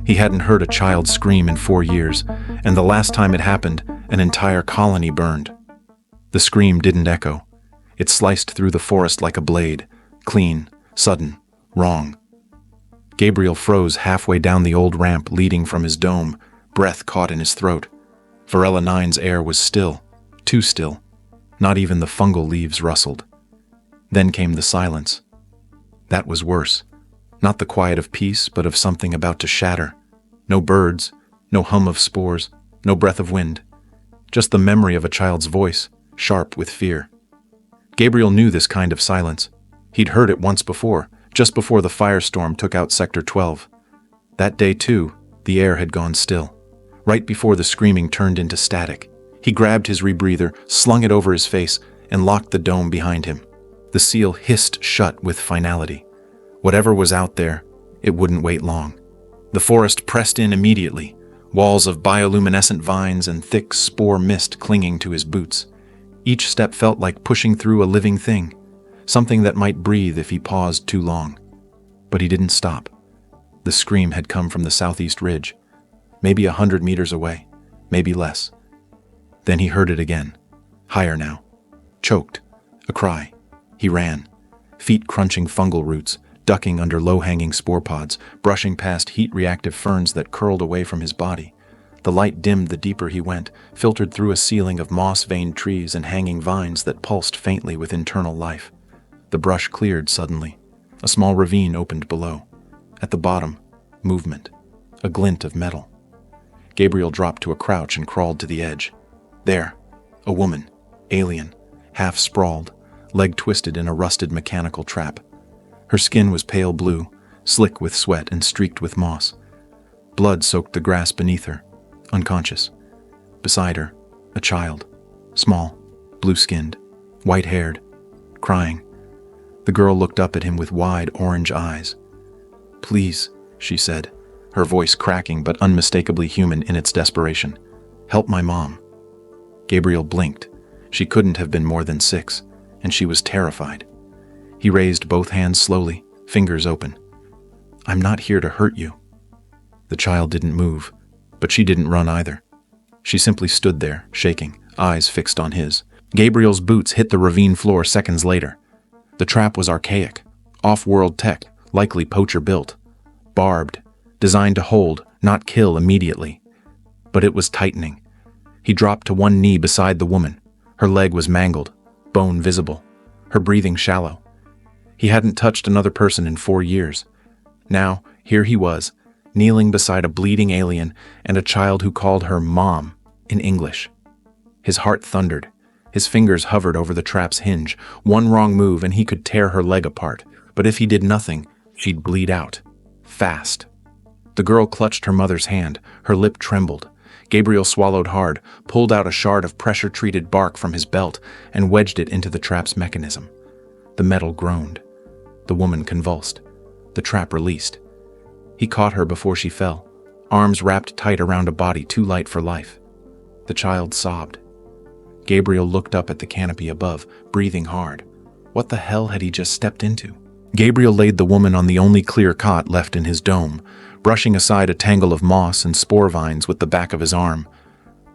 He hadn't heard a child scream in 4 years, and the last time it happened, an entire colony burned. The scream didn't echo. It sliced through the forest like a blade, clean, sudden, wrong. Gabriel froze halfway down the old ramp leading from his dome, breath caught in his throat. Varela 9's air was still, too still. Not even the fungal leaves rustled. Then came the silence. That was worse. Not the quiet of peace, but of something about to shatter. No birds, no hum of spores, no breath of wind. Just the memory of a child's voice, sharp with fear. Gabriel knew this kind of silence. He'd heard it once before, just before the firestorm took out Sector 12. That day, too, the air had gone still. Right before the screaming turned into static, he grabbed his rebreather, slung it over his face, and locked the dome behind him. The seal hissed shut with finality. Whatever was out there, it wouldn't wait long. The forest pressed in immediately, walls of bioluminescent vines and thick spore mist clinging to his boots. Each step felt like pushing through a living thing, something that might breathe if he paused too long. But he didn't stop. The scream had come from the southeast ridge, maybe 100 meters away, maybe less. Then he heard it again, higher now. Choked, a cry. He ran, feet crunching fungal roots, ducking under low-hanging spore pods, brushing past heat-reactive ferns that curled away from his body. The light dimmed the deeper he went, filtered through a ceiling of moss-veined trees and hanging vines that pulsed faintly with internal life. The brush cleared suddenly. A small ravine opened below. At the bottom, movement, a glint of metal. Gabriel dropped to a crouch and crawled to the edge. There, a woman, alien, half sprawled, leg twisted in a rusted mechanical trap. Her skin was pale blue, slick with sweat and streaked with moss. Blood soaked the grass beneath her, unconscious. Beside her, a child, small, blue-skinned, white-haired, crying. The girl looked up at him with wide orange eyes. "Please," she said, her voice cracking but unmistakably human in its desperation. "Help my mom." Gabriel blinked. She couldn't have been more than 6, and she was terrified. He raised both hands slowly, fingers open. "I'm not here to hurt you." The child didn't move, but she didn't run either. She simply stood there, shaking, eyes fixed on his. Gabriel's boots hit the ravine floor seconds later. The trap was archaic, off-world tech, likely poacher-built. Barbed, designed to hold, not kill immediately. But it was tightening. He dropped to one knee beside the woman. Her leg was mangled, bone visible, her breathing shallow. He hadn't touched another person in 4 years. Now, here he was, kneeling beside a bleeding alien and a child who called her Mom in English. His heart thundered. His fingers hovered over the trap's hinge. One wrong move and he could tear her leg apart. But if he did nothing, she'd bleed out. Fast. The girl clutched her mother's hand. Her lip trembled. Gabriel swallowed hard, pulled out a shard of pressure-treated bark from his belt, and wedged it into the trap's mechanism. The metal groaned. The woman convulsed. The trap released. He caught her before she fell, arms wrapped tight around a body too light for life. The child sobbed. Gabriel looked up at the canopy above, breathing hard. What the hell had he just stepped into? Gabriel laid the woman on the only clear cot left in his dome, brushing aside a tangle of moss and spore vines with the back of his arm.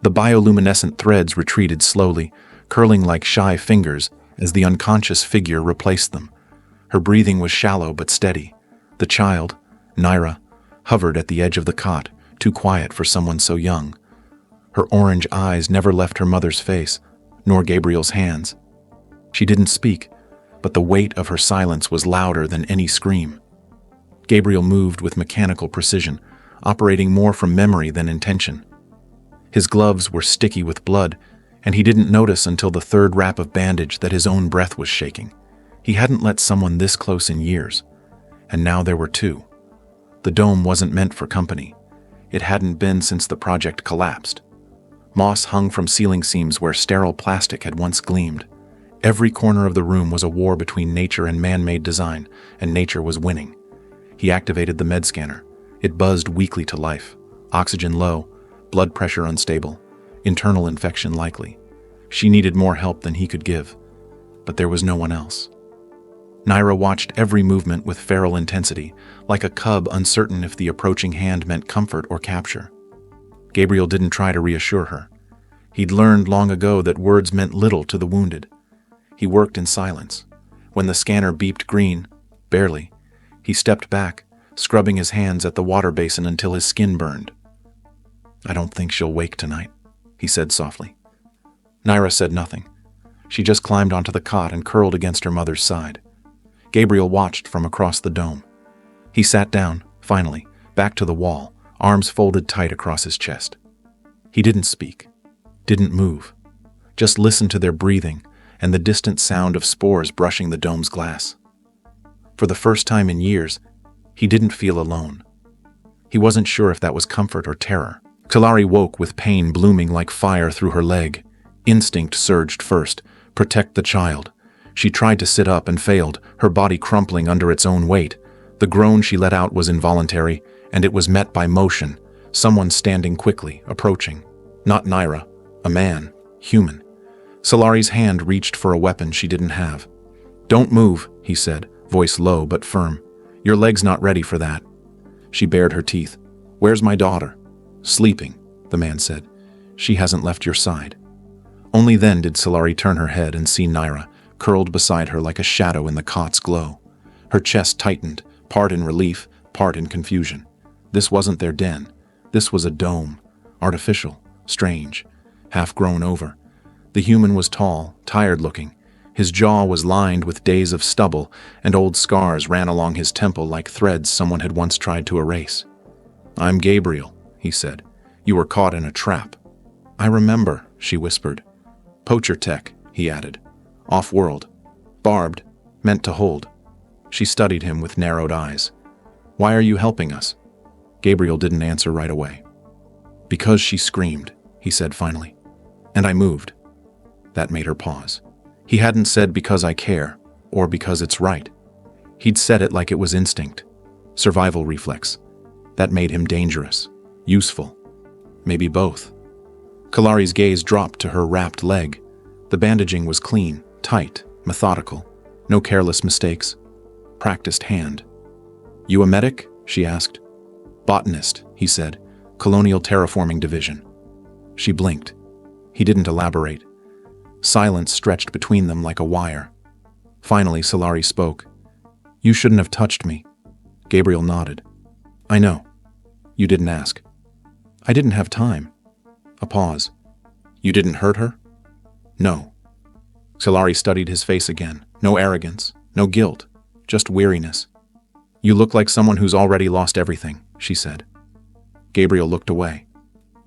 The bioluminescent threads retreated slowly, curling like shy fingers as the unconscious figure replaced them. Her breathing was shallow but steady. The child, Naira, hovered at the edge of the cot, too quiet for someone so young. Her orange eyes never left her mother's face, nor Gabriel's hands. She didn't speak, but the weight of her silence was louder than any scream. Gabriel moved with mechanical precision, operating more from memory than intention. His gloves were sticky with blood, and he didn't notice until the third wrap of bandage that his own breath was shaking. He hadn't let someone this close in years, and now there were 2. The dome wasn't meant for company. It hadn't been since the project collapsed. Moss hung from ceiling seams where sterile plastic had once gleamed. Every corner of the room was a war between nature and man-made design, and nature was winning. He activated the med scanner. It buzzed weakly to life. Oxygen low, blood pressure unstable, internal infection likely. She needed more help than he could give, but there was no one else. Naira watched every movement with feral intensity, like a cub uncertain if the approaching hand meant comfort or capture. Gabriel didn't try to reassure her. He'd learned long ago that words meant little to the wounded. He worked in silence. When the scanner beeped green, barely, he stepped back, scrubbing his hands at the water basin until his skin burned. "I don't think she'll wake tonight," he said softly. Naira said nothing. She just climbed onto the cot and curled against her mother's side. Gabriel watched from across the dome. He sat down, finally, back to the wall, arms folded tight across his chest. He didn't speak, didn't move, just listened to their breathing and the distant sound of spores brushing the dome's glass. For the first time in years, he didn't feel alone. He wasn't sure if that was comfort or terror. Talari woke with pain blooming like fire through her leg. Instinct surged first, protect the child. She tried to sit up and failed, her body crumpling under its own weight. The groan she let out was involuntary, and it was met by motion, someone standing quickly, approaching. Not Naira, a man, human. Solari's hand reached for a weapon she didn't have. "Don't move," he said, voice low but firm. "Your leg's not ready for that." She bared her teeth. "Where's my daughter?" "Sleeping," the man said. "She hasn't left your side." Only then did Solari turn her head and see Naira, curled beside her like a shadow in the cot's glow. Her chest tightened, part in relief, part in confusion. This wasn't their den. This was a dome. Artificial, strange, half grown over. The human was tall, tired-looking. His jaw was lined with days of stubble, and old scars ran along his temple like threads someone had once tried to erase. "I'm Gabriel," he said. "You were caught in a trap." "I remember," she whispered. "Poacher tech," he added. "Off-world. Barbed. Meant to hold." She studied him with narrowed eyes. "Why are you helping us?" Gabriel didn't answer right away. "Because she screamed," he said finally. "And I moved." That made her pause. He hadn't said because I care, or because it's right. He'd said it like it was instinct. Survival reflex. That made him dangerous. Useful. Maybe both. Kalari's gaze dropped to her wrapped leg. The bandaging was clean, tight, methodical. No careless mistakes. Practiced hand. "You a medic?" she asked. "Botanist," he said. "Colonial Terraforming Division." She blinked. He didn't elaborate. Silence stretched between them like a wire. Finally, Solari spoke. "You shouldn't have touched me." Gabriel nodded. "I know. You didn't ask." "I didn't have time." A pause. "You didn't hurt her?" "No." Solari studied his face again. No arrogance, no guilt, just weariness. "You look like someone who's already lost everything," she said. Gabriel looked away.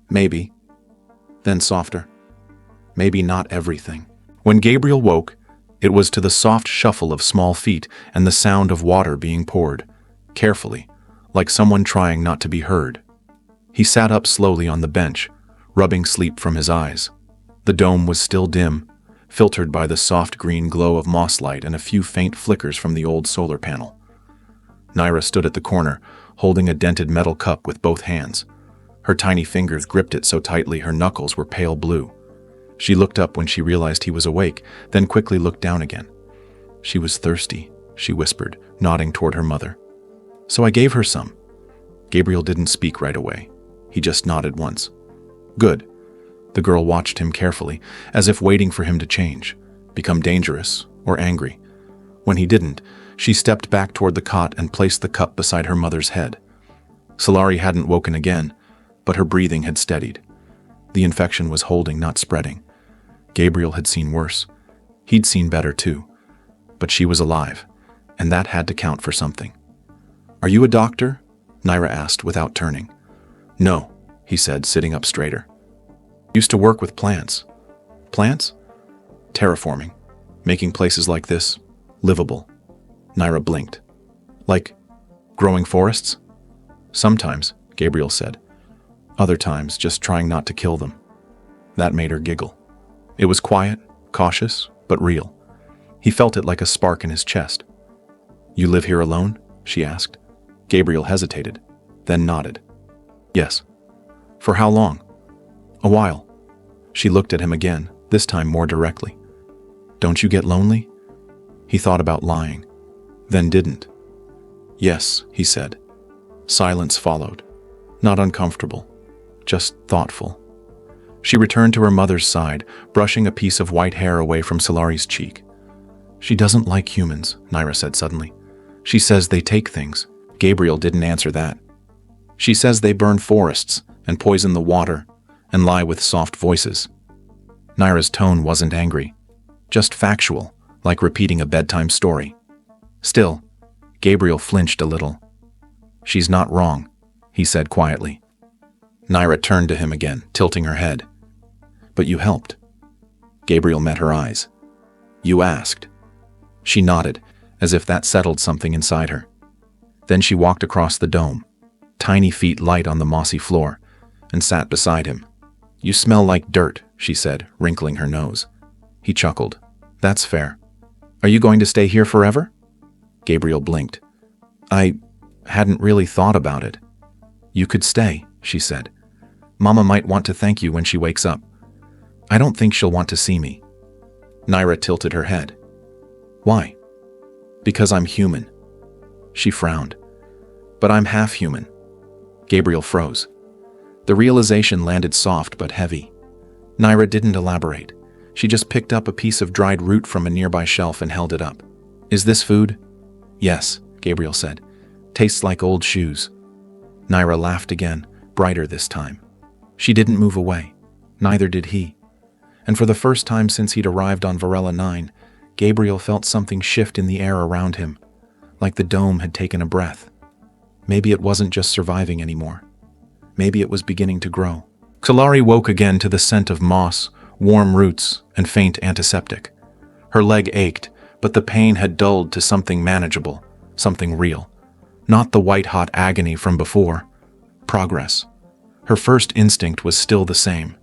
"Maybe." Then softer. "Maybe not everything." When Gabriel woke, it was to the soft shuffle of small feet and the sound of water being poured, carefully, like someone trying not to be heard. He sat up slowly on the bench, rubbing sleep from his eyes. The dome was still dim, filtered by the soft green glow of moss light and a few faint flickers from the old solar panel. Naira stood at the corner, holding a dented metal cup with both hands. Her tiny fingers gripped it so tightly her knuckles were pale blue. She looked up when she realized he was awake, then quickly looked down again. "She was thirsty," she whispered, nodding toward her mother. "So I gave her some." Gabriel didn't speak right away. He just nodded once. "Good." The girl watched him carefully, as if waiting for him to change, become dangerous or angry. When he didn't, she stepped back toward the cot and placed the cup beside her mother's head. Solari hadn't woken again, but her breathing had steadied. The infection was holding, not spreading. Gabriel had seen worse. He'd seen better too. But she was alive, and that had to count for something. "Are you a doctor?" Naira asked without turning. "No," he said, sitting up straighter. "Used to work with plants." "Plants?" "Terraforming. Making places like this livable." Naira blinked. "Like growing forests?" "Sometimes," Gabriel said. "Other times, just trying not to kill them." That made her giggle. It was quiet, cautious, but real. He felt it like a spark in his chest. "You live here alone?" she asked. Gabriel hesitated, then nodded. "Yes." "For how long?" "A while." She looked at him again, this time more directly. "Don't you get lonely?" He thought about lying. then didn't. Yes, he said. Silence followed. Not uncomfortable, just thoughtful. She returned to her mother's side, brushing a piece of white hair away from Solari's cheek. She doesn't like humans, Naira said suddenly. She says they take things. Gabriel didn't answer that. She says they burn forests and poison the water and lie with soft voices. Naira's tone wasn't angry, just factual, like repeating a bedtime story. Still, Gabriel flinched a little. She's not wrong, he said quietly. Naira turned to him again, tilting her head. But you helped. Gabriel met her eyes. You asked. She nodded, as if that settled something inside her. Then she walked across the dome, tiny feet light on the mossy floor, and sat beside him. You smell like dirt, she said, wrinkling her nose. He chuckled. That's fair. Are you going to stay here forever? Gabriel blinked. I hadn't really thought about it. You could stay, she said. Mama might want to thank you when she wakes up. I don't think she'll want to see me. Naira tilted her head. Why? Because I'm human. She frowned. But I'm half human. Gabriel froze. The realization landed soft but heavy. Naira didn't elaborate. She just picked up a piece of dried root from a nearby shelf and held it up. Is this food? Yes, Gabriel said. Tastes like old shoes. Naira laughed again, brighter this time. She didn't move away. Neither did he. And for the first time since he'd arrived on Varela 9, Gabriel felt something shift in the air around him, like the dome had taken a breath. Maybe it wasn't just surviving anymore. Maybe it was beginning to grow. Solari woke again to the scent of moss, warm roots, and faint antiseptic. Her leg ached, but the pain had dulled to something manageable, something real. Not the white-hot agony from before. Progress. Her first instinct was still the same.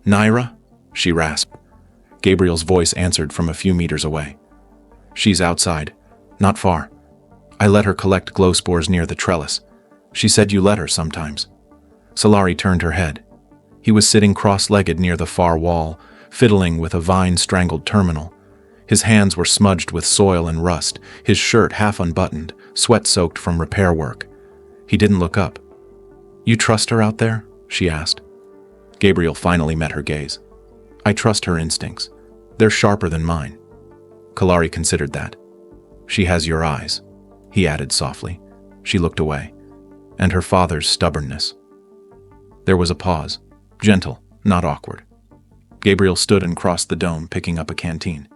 Naira? She rasped. Gabriel's voice answered from a few meters away. She's outside. Not far. I let her collect glow spores near the trellis. She said you let her sometimes. Solari turned her head. He was sitting cross-legged near the far wall, fiddling with a vine-strangled terminal. His hands were smudged with soil and rust, his shirt half unbuttoned, sweat-soaked from repair work. He didn't look up. You trust her out there? She asked. Gabriel finally met her gaze. I trust her instincts. They're sharper than mine. Kalari considered that. She has your eyes, he added softly. She looked away. And her father's stubbornness. There was a pause, gentle, not awkward. Gabriel stood and crossed the dome, picking up a canteen.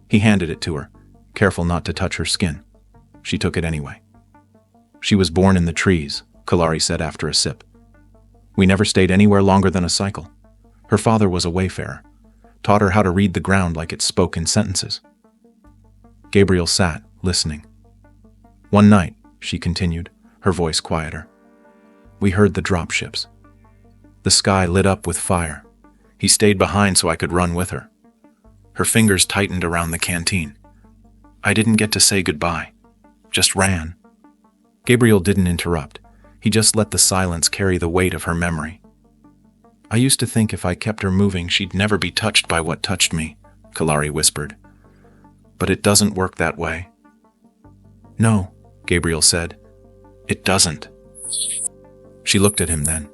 He handed it to her, careful not to touch her skin. She took it anyway. She was born in the trees, Kalari said after a sip. We never stayed anywhere longer than a cycle. Her father was a wayfarer, taught her how to read the ground like it spoke in sentences. Gabriel sat, listening. One night, she continued, her voice quieter. We heard the dropships. The sky lit up with fire. He stayed behind so I could run with her. Her fingers tightened around the canteen. I didn't get to say goodbye, just ran. Gabriel didn't interrupt. He just let the silence carry the weight of her memory. I used to think if I kept her moving, she'd never be touched by what touched me, Kalari whispered. But it doesn't work that way. No, Gabriel said. It doesn't. She looked at him then.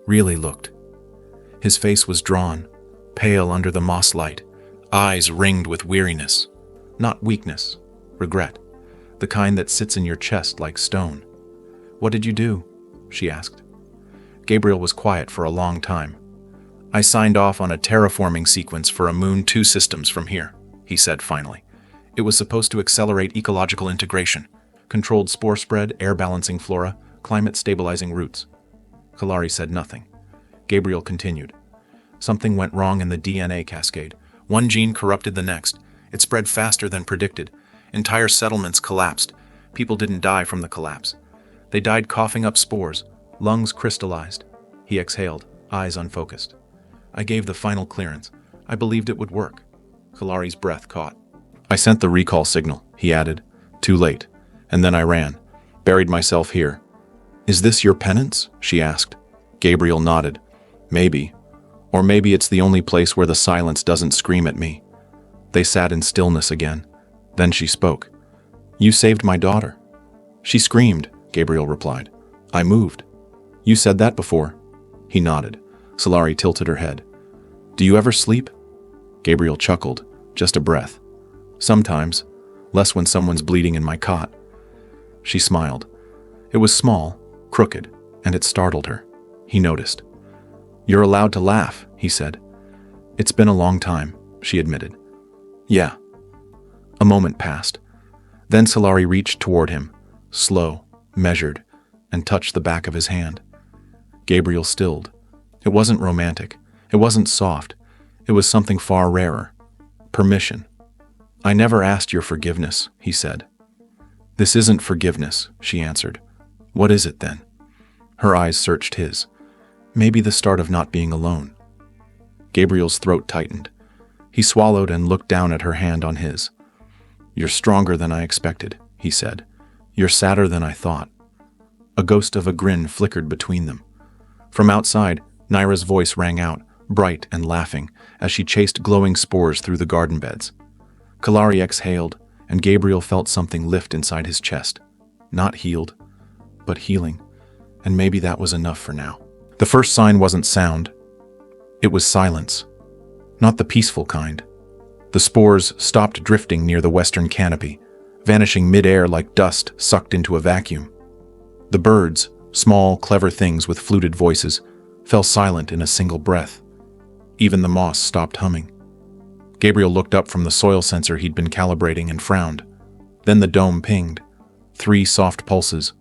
Really looked. His face was drawn, pale under the moss light, eyes ringed with weariness. Not weakness, regret, the kind that sits in your chest like stone. What did you do? She asked. Gabriel was quiet for a long time. I signed off on a terraforming sequence for a Moon 2 systems from here, he said finally. It was supposed to accelerate ecological integration, controlled spore spread, air balancing flora, climate stabilizing roots. Kalari said nothing. Gabriel continued. Something went wrong in the DNA cascade. One gene corrupted the next. It spread faster than predicted. Entire settlements collapsed. People didn't die from the collapse. They died coughing up spores. Lungs crystallized. He exhaled, eyes unfocused. I gave the final clearance. I believed it would work. Kalari's breath caught. I sent the recall signal, he added. Too late. And then I ran. Buried myself here. Is this your penance? She asked. Gabriel nodded. Maybe. Or maybe it's the only place where the silence doesn't scream at me. They sat in stillness again. Then she spoke. You saved my daughter." "She screamed," Gabriel replied. "I moved." "You said that before." He nodded. Solari tilted her head. "Do you ever sleep?" Gabriel chuckled, just a breath. "Sometimes, less when someone's bleeding in my cot." She smiled. It was small, crooked, and it startled her. He noticed. "You're allowed to laugh," he said. "It's been a long time," she admitted. "Yeah." A moment passed. Then Solari reached toward him, slow, measured, and touched the back of his hand. Gabriel stilled. It wasn't romantic. It wasn't soft. It was something far rarer. Permission. "I never asked your forgiveness," he said. "This isn't forgiveness," she answered. "What is it then?" Her eyes searched his. Maybe the start of not being alone. Gabriel's throat tightened. He swallowed and looked down at her hand on his. "You're stronger than I expected," he said. "You're sadder than I thought." A ghost of a grin flickered between them. From outside, Naira's voice rang out, bright and laughing, as she chased glowing spores through the garden beds. Kalari exhaled, and Gabriel felt something lift inside his chest. Not healed, but healing, and maybe that was enough for now. The first sign wasn't sound. It was silence. Not the peaceful kind. The spores stopped drifting near the western canopy, vanishing mid-air like dust sucked into a vacuum. The birds, small, clever things with fluted voices, fell silent in a single breath. Even the moss stopped humming. Gabriel looked up from the soil sensor he'd been calibrating and frowned. Then the dome pinged. 3 soft pulses.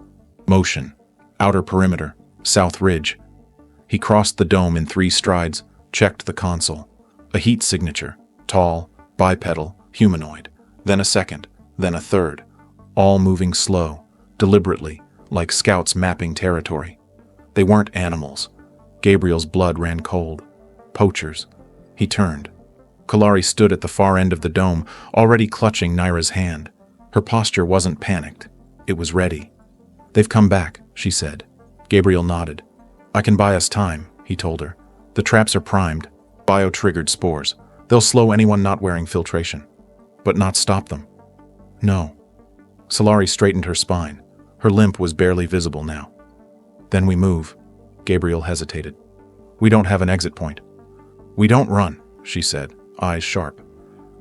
Motion. Outer perimeter. South ridge. He crossed the dome in 3 strides, checked the console. A heat signature. Tall, bipedal, humanoid. Then a second. Then a third. All moving slow, deliberately, like scouts mapping territory. They weren't animals. Gabriel's blood ran cold. Poachers. He turned. Kalari stood at the far end of the dome, already clutching Naira's hand. Her posture wasn't panicked. It was ready. "They've come back," she said. Gabriel nodded. "I can buy us time," he told her. "The traps are primed. Bio-triggered spores. They'll slow anyone not wearing filtration. But not stop them." "No." Solari straightened her spine. Her limp was barely visible now. "Then we move." Gabriel hesitated. "We don't have an exit point." "We don't run," she said, eyes sharp.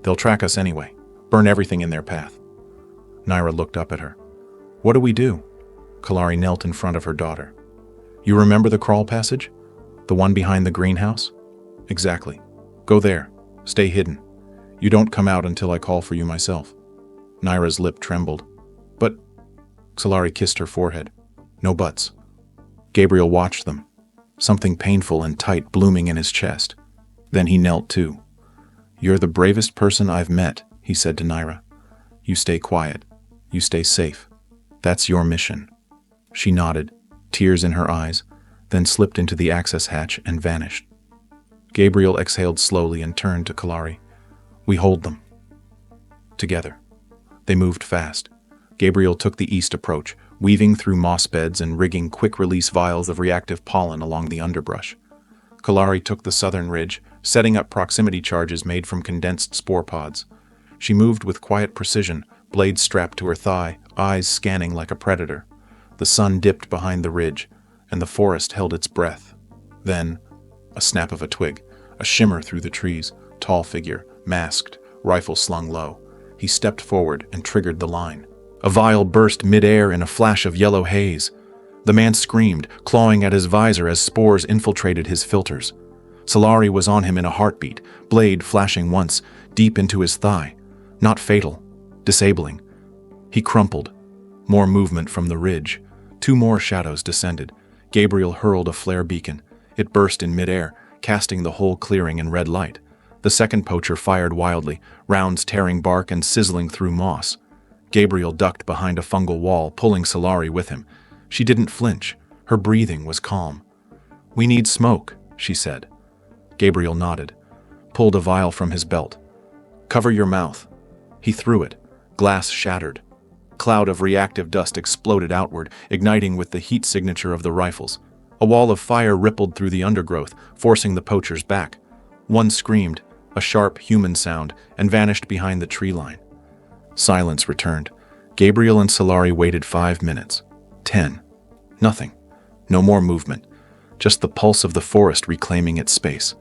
"They'll track us anyway. Burn everything in their path." Naira looked up at her. "What do we do?" Kalari knelt in front of her daughter. "You remember the crawl passage? The one behind the greenhouse?" "Exactly. Go there. Stay hidden. You don't come out until I call for you myself." Naira's lip trembled. "But..." Solari kissed her forehead. "No buts." Gabriel watched them, something painful and tight blooming in his chest. Then he knelt too. "You're the bravest person I've met," he said to Naira. "You stay quiet. You stay safe. That's your mission." She nodded, tears in her eyes, then slipped into the access hatch and vanished. Gabriel exhaled slowly and turned to Kalari. "We hold them." Together. They moved fast. Gabriel took the east approach, weaving through moss beds and rigging quick-release vials of reactive pollen along the underbrush. Kalari took the southern ridge, setting up proximity charges made from condensed spore pods. She moved with quiet precision, blades strapped to her thigh, eyes scanning like a predator. The sun dipped behind the ridge, and the forest held its breath. Then, a snap of a twig, a shimmer through the trees, tall figure, masked, rifle slung low. He stepped forward and triggered the line. A vial burst mid-air in a flash of yellow haze. The man screamed, clawing at his visor as spores infiltrated his filters. Solari was on him in a heartbeat, blade flashing once, deep into his thigh. Not fatal, disabling. He crumpled. More movement from the ridge. 2 more shadows descended. Gabriel hurled a flare beacon. It burst in mid-air, casting the whole clearing in red light. The second poacher fired wildly, rounds tearing bark and sizzling through moss. Gabriel ducked behind a fungal wall, pulling Solari with him. She didn't flinch. Her breathing was calm. "We need smoke," she said. Gabriel nodded, pulled a vial from his belt. "Cover your mouth." He threw it. Glass shattered. Cloud of reactive dust exploded outward, igniting with the heat signature of the rifles. A wall of fire rippled through the undergrowth, forcing the poachers back. One screamed, a sharp human sound, and vanished behind the tree line. Silence returned. Gabriel and Solari waited 5 minutes. 10. Nothing. No more movement. Just the pulse of the forest reclaiming its space.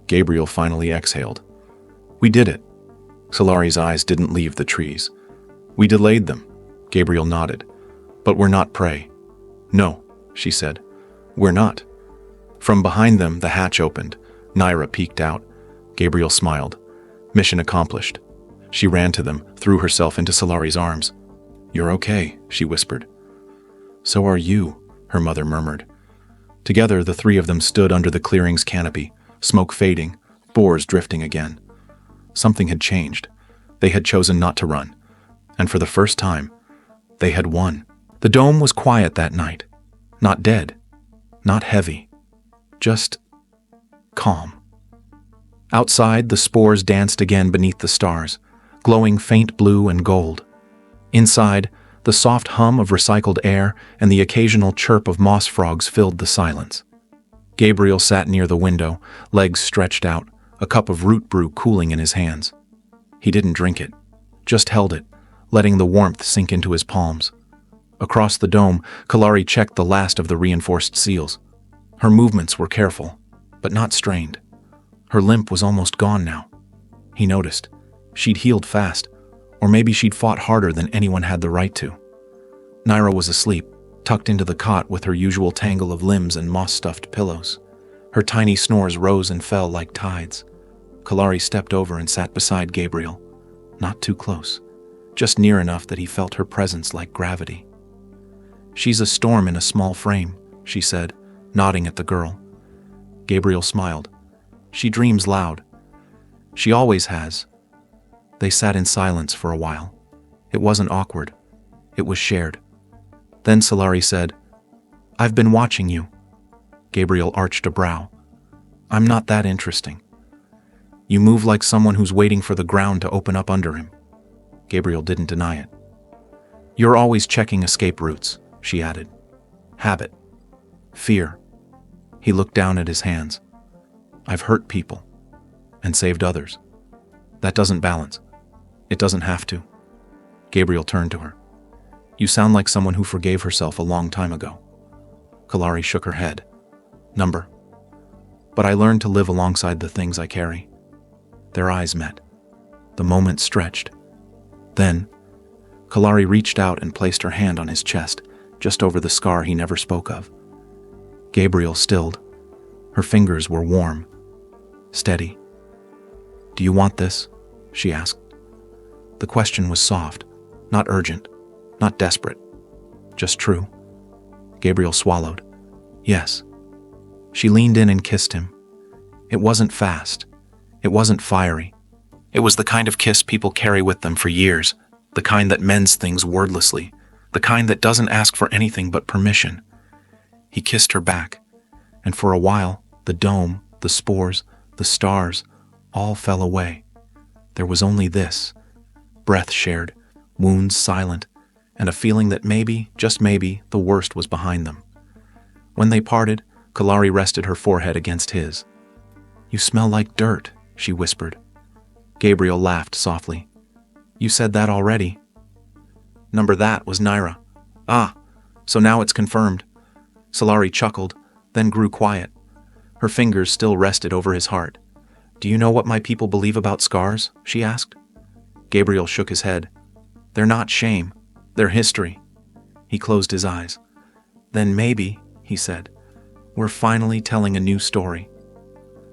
Gabriel finally exhaled. We did it. Solari's eyes didn't leave the trees. We delayed them. Gabriel nodded. But we're not prey. No, she said. We're not. From behind them, the hatch opened. Naira peeked out. Gabriel smiled. Mission accomplished. She ran to them, threw herself into Solari's arms. You're okay, she whispered. So are you, her mother murmured. Together, the three of them stood under the clearing's canopy, smoke fading, boars drifting again. Something had changed. They had chosen not to run. And for the first time, they had won. The dome was quiet that night. Not dead. Not heavy. Just calm. Outside, the spores danced again beneath the stars, glowing faint blue and gold. Inside, the soft hum of recycled air and the occasional chirp of moss frogs filled the silence. Gabriel sat near the window, legs stretched out, a cup of root brew cooling in his hands. He didn't drink it, just held it, letting the warmth sink into his palms. Across the dome, Kalari checked the last of the reinforced seals. Her movements were careful, but not strained. Her limp was almost gone now. He noticed. She'd healed fast, or maybe she'd fought harder than anyone had the right to. Naira was asleep, tucked into the cot with her usual tangle of limbs and moss-stuffed pillows. Her tiny snores rose and fell like tides. Kalari stepped over and sat beside Gabriel. Not too close, just near enough that he felt her presence like gravity. She's a storm in a small frame, she said, nodding at the girl. Gabriel smiled. She dreams loud. She always has. They sat in silence for a while. It wasn't awkward. It was shared. Then Solari said, I've been watching you. Gabriel arched a brow. I'm not that interesting. You move like someone who's waiting for the ground to open up under him. Gabriel didn't deny it. You're always checking escape routes, she added. Habit. Fear. He looked down at his hands. I've hurt people. And saved others. That doesn't balance. It doesn't have to. Gabriel turned to her. You sound like someone who forgave herself a long time ago. Kalari shook her head. Number. But I learned to live alongside the things I carry. Their eyes met. The moment stretched. Then, Kalari reached out and placed her hand on his chest, just over the scar he never spoke of. Gabriel stilled. Her fingers were warm. Steady. Do you want this? She asked. The question was soft, not urgent, not desperate, just true. Gabriel swallowed. Yes. She leaned in and kissed him. It wasn't fast. It wasn't fiery. It was the kind of kiss people carry with them for years, the kind that mends things wordlessly, the kind that doesn't ask for anything but permission. He kissed her back, and for a while, the dome, the spores, the stars, all fell away. There was only this, breath shared, wounds silent, and a feeling that maybe, just maybe, the worst was behind them. When they parted, Kalari rested her forehead against his. You smell like dirt, she whispered. Gabriel laughed softly. You said that already. Number that was Naira. Ah, so now it's confirmed. Solari chuckled, then grew quiet. Her fingers still rested over his heart. Do you know what my people believe about scars? She asked. Gabriel shook his head. They're not shame. They're history. He closed his eyes. Then maybe, he said, we're finally telling a new story.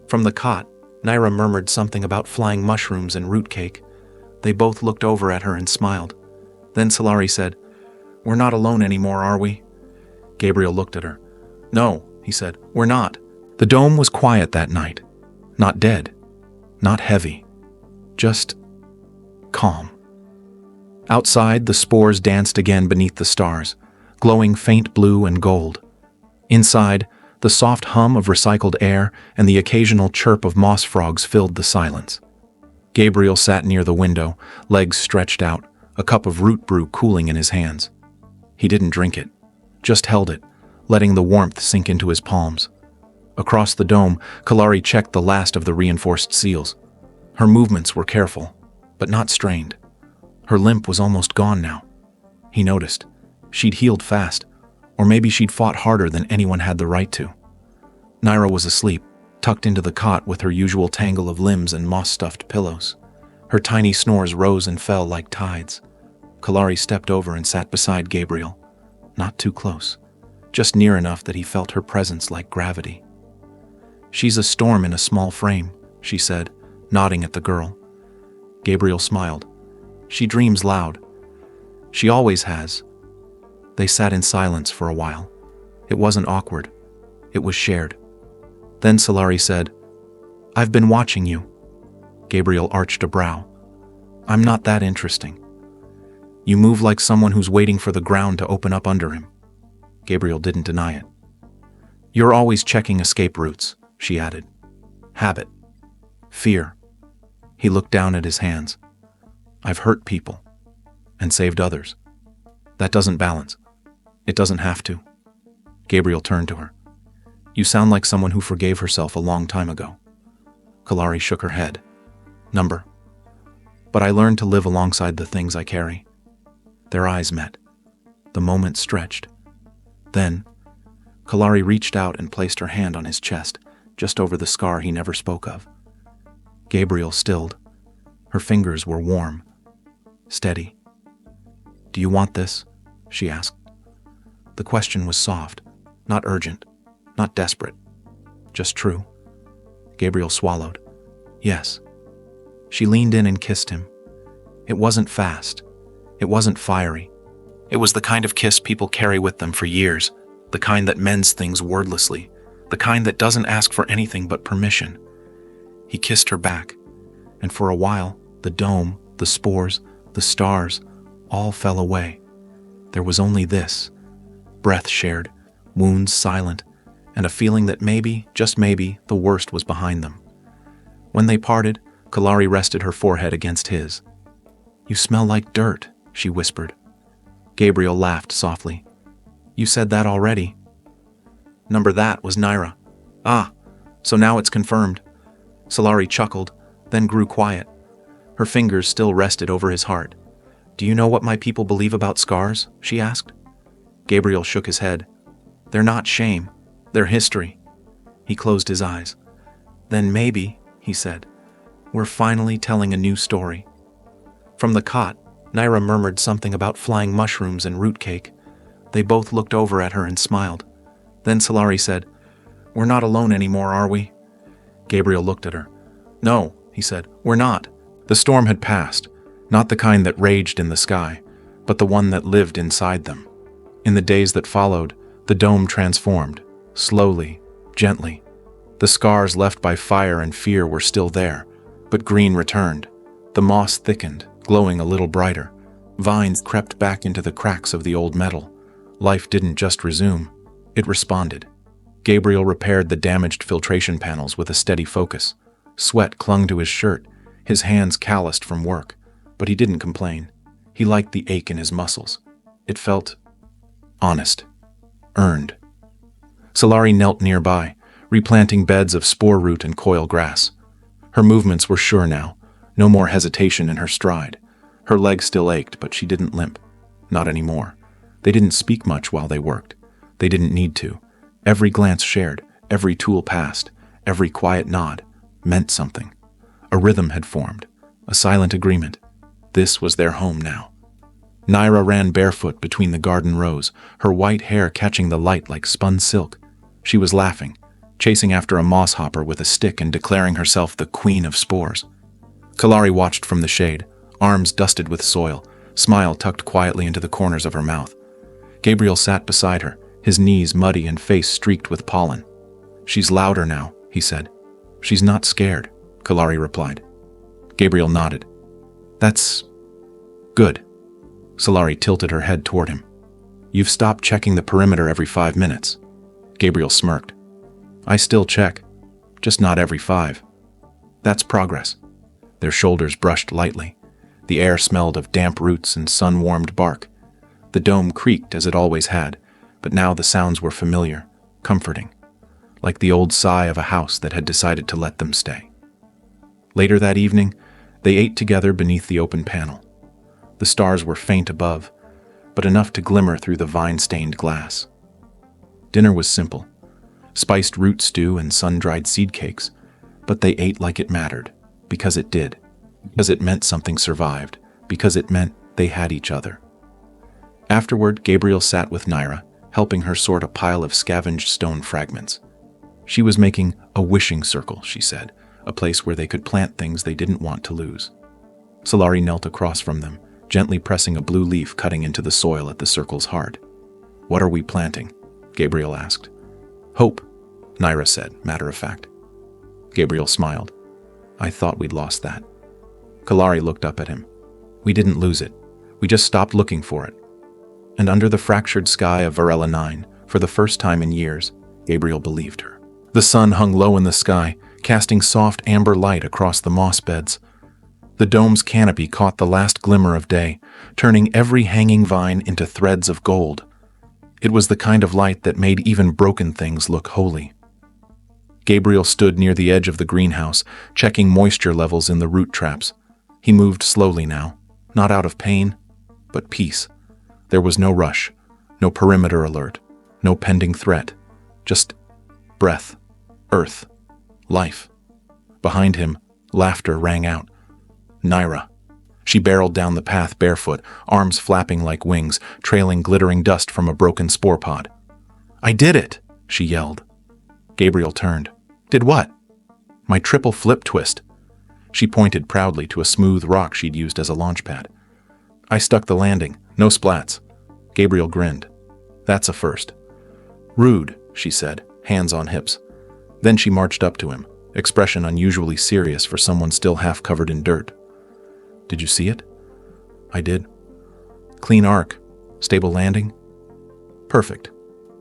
From the cot, Naira murmured something about flying mushrooms and root cake. They both looked over at her and smiled. Then Solari said, We're not alone anymore, are we? Gabriel looked at her. No, he said, we're not. The dome was quiet that night. Not dead. Not heavy. Just calm. Outside, the spores danced again beneath the stars, glowing faint blue and gold. Inside, the soft hum of recycled air and the occasional chirp of moss frogs filled the silence. Gabriel sat near the window, legs stretched out, a cup of root brew cooling in his hands. He didn't drink it, just held it, letting the warmth sink into his palms. Across the dome, Kalari checked the last of the reinforced seals. Her movements were careful, but not strained. Her limp was almost gone now. He noticed. She'd healed fast, or maybe she'd fought harder than anyone had the right to. Naira was asleep, tucked into the cot with her usual tangle of limbs and moss-stuffed pillows. Her tiny snores rose and fell like tides. Kalari stepped over and sat beside Gabriel. Not too close, just near enough that he felt her presence like gravity. "She's a storm in a small frame," she said, nodding at the girl. Gabriel smiled. "She dreams loud. She always has." They sat in silence for a while. It wasn't awkward. It was shared. Then Solari said, "I've been watching you." Gabriel arched a brow. "I'm not that interesting." "You move like someone who's waiting for the ground to open up under him." Gabriel didn't deny it. "You're always checking escape routes," she added. "Habit. Fear." He looked down at his hands. "I've hurt people. And saved others. That doesn't balance. It doesn't have to." Gabriel turned to her. "You sound like someone who forgave herself a long time ago." Kalari shook her head. "Number. But I learned to live alongside the things I carry." Their eyes met. The moment stretched. Then, Kalari reached out and placed her hand on his chest, just over the scar he never spoke of. Gabriel stilled. Her fingers were warm, steady. "Do you want this?" she asked. The question was soft, not urgent, not desperate, just true. Gabriel swallowed. "Yes." She leaned in and kissed him. It wasn't fast. It wasn't fiery. It was the kind of kiss people carry with them for years, the kind that mends things wordlessly, the kind that doesn't ask for anything but permission. He kissed her back, and for a while, the dome, the spores, the stars, all fell away. There was only this, breath shared, wounds silent, and a feeling that maybe, just maybe, the worst was behind them. When they parted, Kalari rested her forehead against his. "You smell like dirt," she whispered. Gabriel laughed softly. "You said that already." "Number that was Naira." "Ah, so now it's confirmed." Solari chuckled, then grew quiet. Her fingers still rested over his heart. "Do you know what my people believe about scars?" she asked. Gabriel shook his head. "They're not shame. They're history." He closed his eyes. "Then maybe," he said, "we're finally telling a new story." From the cot, Naira murmured something about flying mushrooms and root cake. They both looked over at her and smiled. Then Solari said, "We're not alone anymore, are we?" Gabriel looked at her. "No," he said, "we're not." The storm had passed, not the kind that raged in the sky, but the one that lived inside them. In the days that followed, the dome transformed, slowly, gently. The scars left by fire and fear were still there, but green returned. The moss thickened, glowing a little brighter. Vines crept back into the cracks of the old metal. Life didn't just resume, it responded. Gabriel repaired the damaged filtration panels with a steady focus. Sweat clung to his shirt, his hands calloused from work, but he didn't complain. He liked the ache in his muscles. It felt honest, earned. Solari knelt nearby, replanting beds of spore root and coil grass. Her movements were sure now, no more hesitation in her stride. Her legs still ached, but she didn't limp. Not anymore. They didn't speak much while they worked. They didn't need to. Every glance shared, every tool passed, every quiet nod meant something. A rhythm had formed, a silent agreement. This was their home now. Naira ran barefoot between the garden rows, her white hair catching the light like spun silk. She was laughing, chasing after a moss hopper with a stick and declaring herself the queen of spores. Kalari watched from the shade, arms dusted with soil, smile tucked quietly into the corners of her mouth. Gabriel sat beside her, his knees muddy and face streaked with pollen. "She's louder now," he said. "She's not scared," Kalari replied. Gabriel nodded. "That's good." Solari tilted her head toward him. "You've stopped checking the perimeter every 5 minutes." Gabriel smirked. "I still check, just not every 5. That's progress." Their shoulders brushed lightly. The air smelled of damp roots and sun-warmed bark. The dome creaked as it always had, but now the sounds were familiar, comforting, like the old sigh of a house that had decided to let them stay. Later that evening, they ate together beneath the open panel. The stars were faint above. but enough to glimmer through the vine-stained glass. Dinner was simple. Spiced root stew and sun-dried seed cakes, but they ate like it mattered, because it did, because it meant something survived, because it meant they had each other. Afterward, Gabriel sat with Naira, helping her sort a pile of scavenged stone fragments. She was making a wishing circle, she said, a place where they could plant things they didn't want to lose. Solari knelt across from them, gently pressing a blue leaf cutting into the soil at the circle's heart. "What are we planting?" Gabriel asked. "Hope," Naira said, matter of fact. Gabriel smiled. "I thought we'd lost that." Kalari looked up at him. "We didn't lose it. We just stopped looking for it." And under the fractured sky of Varela 9, for the first time in years, Gabriel believed her. The sun hung low in the sky, casting soft amber light across the moss beds. The dome's canopy caught the last glimmer of day, turning every hanging vine into threads of gold. It was the kind of light that made even broken things look holy. Gabriel stood near the edge of the greenhouse, checking moisture levels in the root traps. He moved slowly now, not out of pain, but peace. There was no rush, no perimeter alert, no pending threat, just breath, earth, life. Behind him, laughter rang out. Naira. She barreled down the path barefoot, arms flapping like wings, trailing glittering dust from a broken spore pod. "I did it!" she yelled. Gabriel turned. "Did what?" "My triple flip twist." She pointed proudly to a smooth rock she'd used as a launch pad. "I stuck the landing, no splats." Gabriel grinned. "That's a first." "Rude," she said, hands on hips. Then she marched up to him, expression unusually serious for someone still half covered in dirt. "Did you see it?" "I did." "Clean arc? Stable landing?" "Perfect."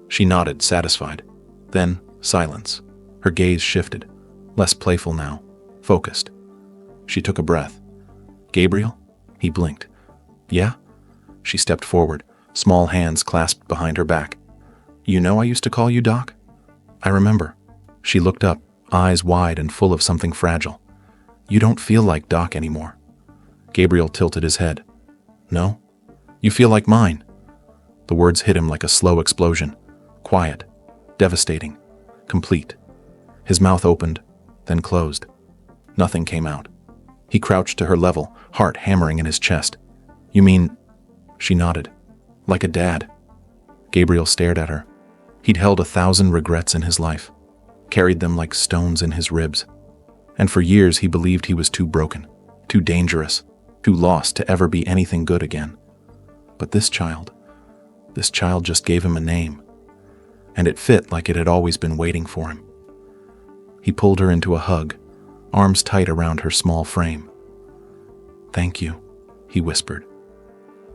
She nodded, satisfied. Then, silence. Her gaze shifted, less playful now, focused. She took a breath. "Gabriel?" He blinked. "Yeah?" She stepped forward, small hands clasped behind her back. "You know I used to call you Doc?" "I remember." She looked up, eyes wide and full of something fragile. "You don't feel like Doc anymore." Gabriel tilted his head. "No? You feel like mine." The words hit him like a slow explosion. Quiet, devastating, complete. His mouth opened, then closed. Nothing came out. He crouched to her level, heart hammering in his chest. "You mean..." She nodded. "Like a dad." Gabriel stared at her. He'd held 1,000 regrets in his life, carried them like stones in his ribs. And for years he believed he was too broken, too dangerous, too lost to ever be anything good again. But this child just gave him a name. And it fit like it had always been waiting for him. He pulled her into a hug, arms tight around her small frame. "Thank you," he whispered.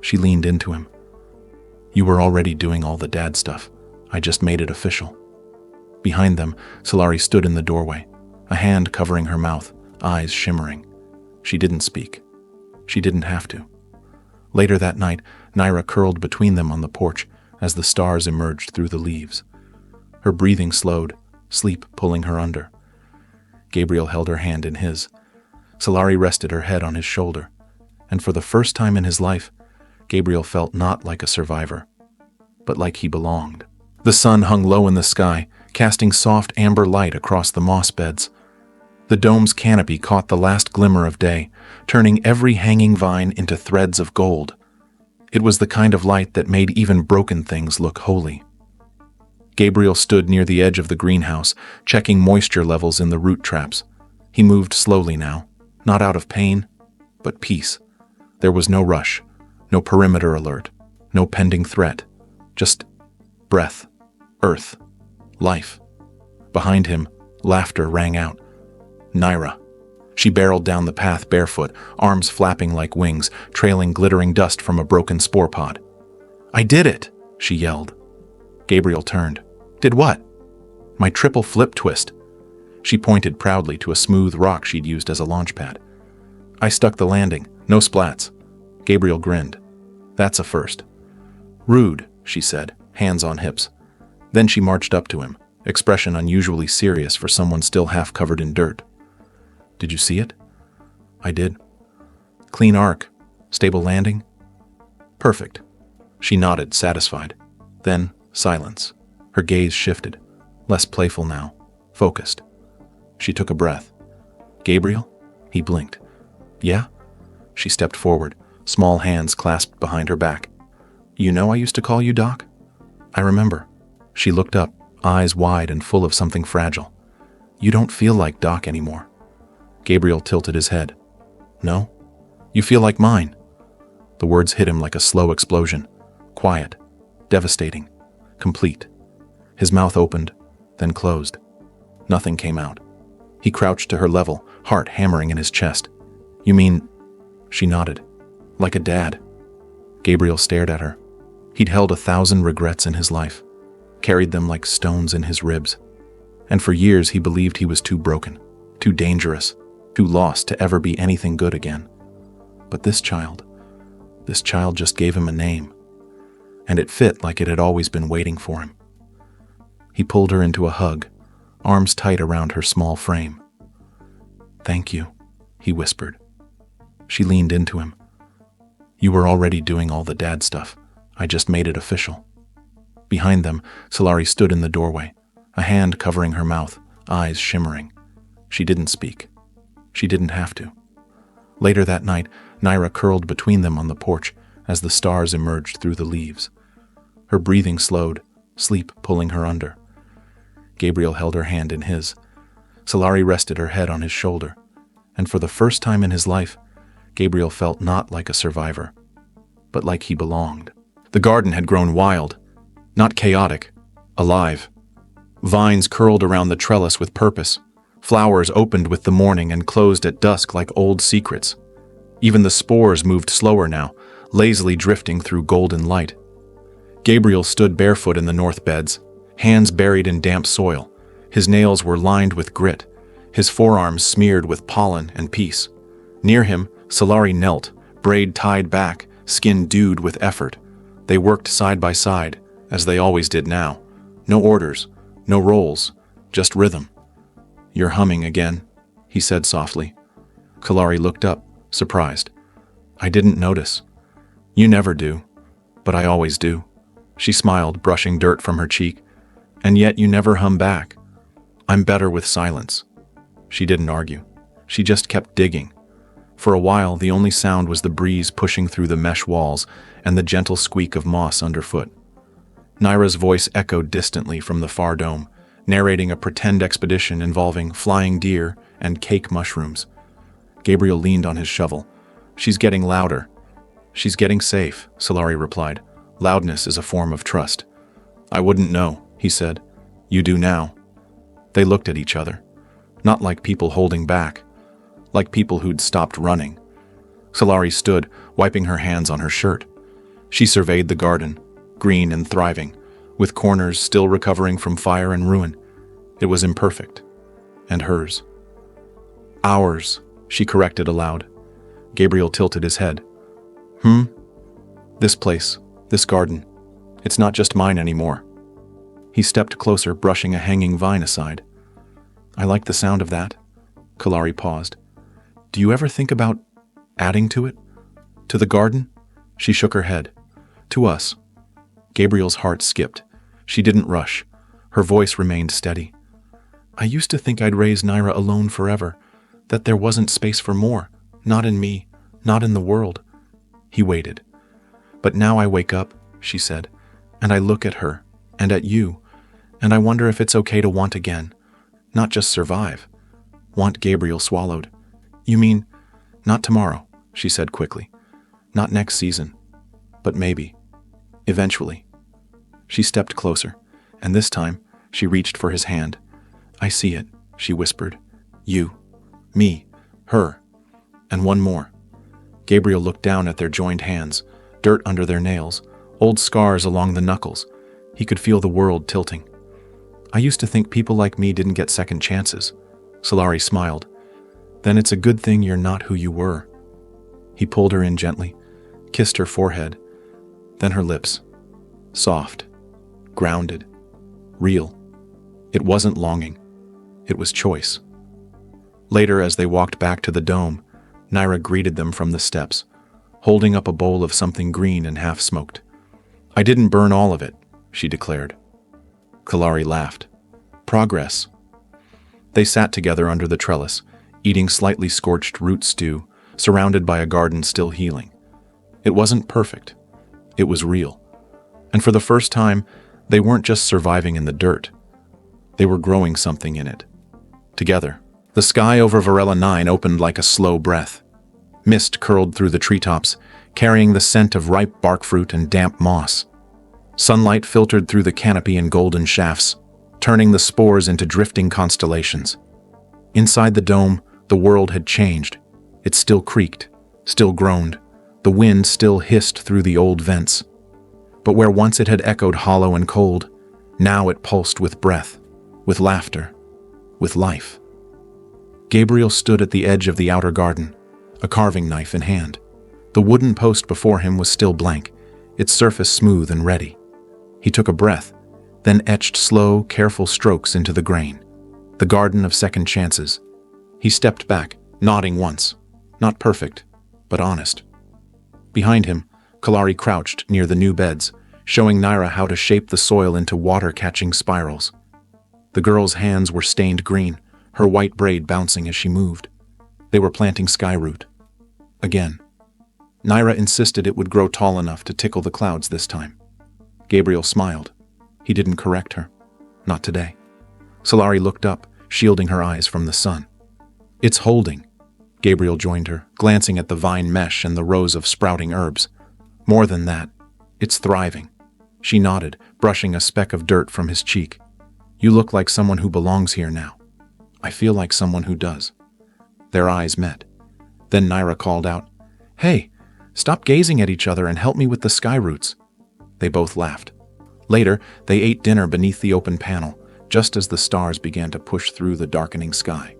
She leaned into him. "You were already doing all the dad stuff. I just made it official." Behind them, Solari stood in the doorway, a hand covering her mouth, eyes shimmering. She didn't speak. She didn't have to. Later that night, Naira curled between them on the porch as the stars emerged through the leaves. Her breathing slowed, sleep pulling her under. Gabriel held her hand in his. Solari rested her head on his shoulder, and for the first time in his life, Gabriel felt not like a survivor, but like he belonged. The sun hung low in the sky, casting soft amber light across the moss beds. The dome's canopy caught the last glimmer of day, turning every hanging vine into threads of gold. It was the kind of light that made even broken things look holy. Gabriel stood near the edge of the greenhouse, checking moisture levels in the root traps. He moved slowly now, not out of pain, but peace. There was no rush, no perimeter alert, no pending threat, just breath, earth, life. Behind him, laughter rang out. Naira. She barreled down the path barefoot, arms flapping like wings, trailing glittering dust from a broken spore pod. "I did it!" she yelled. Gabriel turned. "Did what?" "My triple flip twist." She pointed proudly to a smooth rock she'd used as a launch pad. "I stuck the landing, no splats." Gabriel grinned. "That's a first." "Rude," she said, hands on hips. Then she marched up to him, expression unusually serious for someone still half covered in dirt. "Did you see it?" "I did." "Clean arc? Stable landing?" "Perfect." She nodded, satisfied. Then, silence. Her gaze shifted. Less playful now. Focused. She took a breath. Gabriel? He blinked. Yeah? She stepped forward, small hands clasped behind her back. You know I used to call you Doc? I remember. She looked up, eyes wide and full of something fragile. You don't feel like Doc anymore. Gabriel tilted his head. No? You feel like mine. The words hit him like a slow explosion. Quiet. Devastating. Complete. His mouth opened, then closed. Nothing came out. He crouched to her level, heart hammering in his chest. You mean... She nodded. Like a dad. Gabriel stared at her. He'd held 1,000 regrets in his life, carried them like stones in his ribs. And for years he believed he was too broken, too dangerous, too lost to ever be anything good again. But this child just gave him a name. And it fit like it had always been waiting for him. He pulled her into a hug, arms tight around her small frame. Thank you, he whispered. She leaned into him. You were already doing all the dad stuff. I just made it official. Behind them, Solari stood in the doorway, a hand covering her mouth, eyes shimmering. She didn't speak. She didn't have to. Later that night, Naira curled between them on the porch as the stars emerged through the leaves. Her breathing slowed, sleep pulling her under. Gabriel held her hand in his. Solari rested her head on his shoulder, and for the first time in his life, Gabriel felt not like a survivor, but like he belonged. The garden had grown wild, not chaotic, alive. Vines curled around the trellis with purpose. Flowers opened with the morning and closed at dusk like old secrets. Even the spores moved slower now, lazily drifting through golden light. Gabriel stood barefoot in the north beds, hands buried in damp soil. His nails were lined with grit, his forearms smeared with pollen and peace. Near him, Solari knelt, braid tied back, skin dewed with effort. They worked side by side, as they always did now. No orders, no roles, just rhythm. You're humming again, he said softly. Solari looked up, surprised. I didn't notice. You never do, but I always do. She smiled, brushing dirt from her cheek. And yet you never hum back. I'm better with silence. She didn't argue. She just kept digging. For a while, the only sound was the breeze pushing through the mesh walls and the gentle squeak of moss underfoot. Naira's voice echoed distantly from the far dome, narrating a pretend expedition involving flying deer and cake mushrooms. Gabriel leaned on his shovel. She's getting louder. She's getting safe, Solari replied. Loudness is a form of trust. I wouldn't know, he said. You do now. They looked at each other. Not like people holding back. Like people who'd stopped running. Solari stood, wiping her hands on her shirt. She surveyed the garden, green and thriving, with corners still recovering from fire and ruin. It was imperfect. And hers. Ours, she corrected aloud. Gabriel tilted his head. This place, this garden. It's not just mine anymore. He stepped closer, brushing a hanging vine aside. I like the sound of that. Solari paused. Do you ever think about adding to it? To the garden? She shook her head. To us. Gabriel's heart skipped. She didn't rush. Her voice remained steady. I used to think I'd raise Naira alone forever, that there wasn't space for more, not in me, not in the world. He waited. But now I wake up, she said, and I look at her, and at you, and I wonder if it's okay to want again, not just survive. Want. Gabriel swallowed. You mean, not tomorrow, she said quickly. Not next season, but maybe. Eventually. She stepped closer, and this time she reached for his hand. I see it, she whispered. You, me, her, and one more. Gabriel looked down at their joined hands, dirt under their nails, old scars along the knuckles. He could feel the world tilting. I used to think people like me didn't get second chances. Solari smiled. Then it's a good thing you're not who you were. He pulled her in gently, kissed her forehead, then her lips. Soft, grounded, real. It wasn't longing. It was choice. Later, as they walked back to the dome, Naira greeted them from the steps, holding up a bowl of something green and half-smoked. I didn't burn all of it, she declared. Kalari laughed. Progress. They sat together under the trellis, eating slightly scorched root stew, surrounded by a garden still healing. It wasn't perfect. It was real. And for the first time, they weren't just surviving in the dirt. They were growing something in it. Together, the sky over Varela 9 opened like a slow breath. Mist curled through the treetops, carrying the scent of ripe bark fruit and damp moss. Sunlight filtered through the canopy in golden shafts, turning the spores into drifting constellations. Inside the dome, the world had changed. It still creaked, still groaned. The wind still hissed through the old vents. But where once it had echoed hollow and cold, now it pulsed with breath, with laughter, with life. Gabriel stood at the edge of the outer garden, a carving knife in hand. The wooden post before him was still blank, its surface smooth and ready. He took a breath, then etched slow, careful strokes into the grain, the garden of second chances. He stepped back, nodding once, not perfect, but honest. Behind him, Kalari crouched near the new beds, showing Naira how to shape the soil into water-catching spirals. The girl's hands were stained green, her white braid bouncing as she moved. They were planting skyroot. Again. Naira insisted it would grow tall enough to tickle the clouds this time. Gabriel smiled. He didn't correct her. Not today. Solari looked up, shielding her eyes from the sun. It's holding. Gabriel joined her, glancing at the vine mesh and the rows of sprouting herbs. More than that, it's thriving. She nodded, brushing a speck of dirt from his cheek. You look like someone who belongs here now. I feel like someone who does. Their eyes met. Then Naira called out, Hey, stop gazing at each other and help me with the sky roots. They both laughed. Later, they ate dinner beneath the open panel, just as the stars began to push through the darkening sky.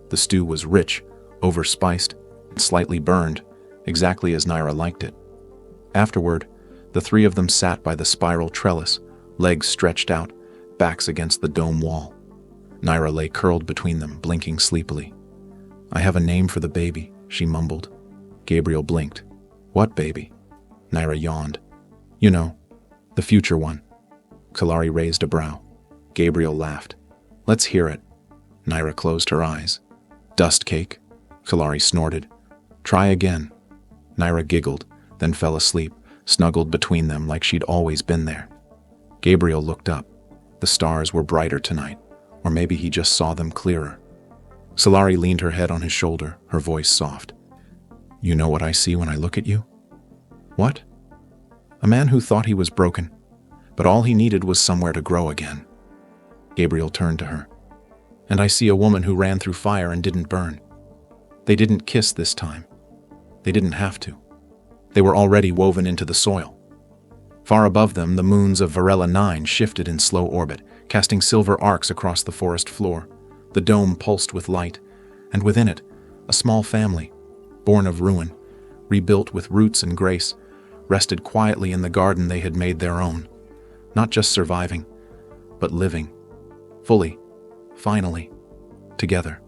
The stew was rich, overspiced, and slightly burned, exactly as Naira liked it. Afterward, the three of them sat by the spiral trellis, legs stretched out, backs against the dome wall. Naira lay curled between them, blinking sleepily. I have a name for the baby, she mumbled. Gabriel blinked. What baby? Naira yawned. You know, the future one. Kalari raised a brow. Gabriel laughed. Let's hear it. Naira closed her eyes. Dust cake? Kalari snorted. Try again. Naira giggled, then fell asleep, snuggled between them like she'd always been there. Gabriel looked up. The stars were brighter tonight, or maybe he just saw them clearer. Solari leaned her head on his shoulder, her voice soft. You know what I see when I look at you? What? A man who thought he was broken, but all he needed was somewhere to grow again. Gabriel turned to her. And I see a woman who ran through fire and didn't burn. They didn't kiss this time. They didn't have to. They were already woven into the soil. Far above them, the moons of Varela 9 shifted in slow orbit, casting silver arcs across the forest floor. The dome pulsed with light, and within it, a small family, born of ruin, rebuilt with roots and grace, rested quietly in the garden they had made their own, not just surviving, but living, fully, finally, together.